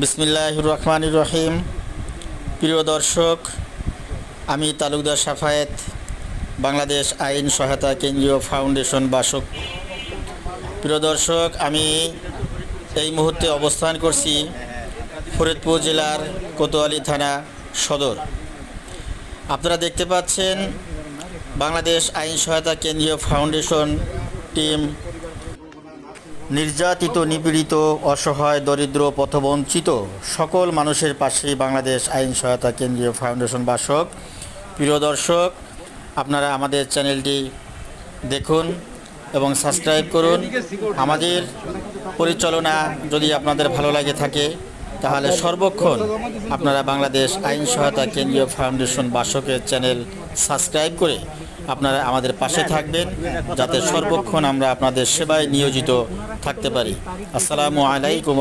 বিসমিল্লাহির রহমানির রহিম। প্রিয় দর্শক, আমি তালুকদার সাফায়েত, বাংলাদেশ আইন সহায়তা কেন্দ্রীয় ফাউন্ডেশন বাসক। প্রিয় দর্শক, আমি এই মুহূর্তে অবস্থান করছি ফরিদপুর জেলার কোতোয়ালী থানা সদর। আপনারা দেখতে পাচ্ছেন বাংলাদেশ আইন সহায়তা কেন্দ্রীয় ফাউন্ডেশন টিম নির্যাতিত, নিপীড়িত, অসহায়, দরিদ্র, পথবঞ্চিত সকল মানুষের পাশেই বাংলাদেশ আইন সহায়তা কেন্দ্রীয় ফাউন্ডেশন বাসক। প্রিয় দর্শক, আপনারা আমাদের চ্যানেলটি দেখুন এবং সাবস্ক্রাইব করুন। আমাদের পরিচালনা যদি আপনাদের ভালো লাগে থাকে তাহলে সর্বক্ষণ আপনারা বাংলাদেশ আইন সহায়তা কেন্দ্রীয় ফাউন্ডেশন বাসকের চ্যানেল সাবস্ক্রাইব করে আপনারা আমাদের পাশে থাকবেন, যাতে সর্বক্ষণ আমরা আপনাদের সেবায় নিয়োজিত থাকতে পারি। আসসালামু আলাইকুম।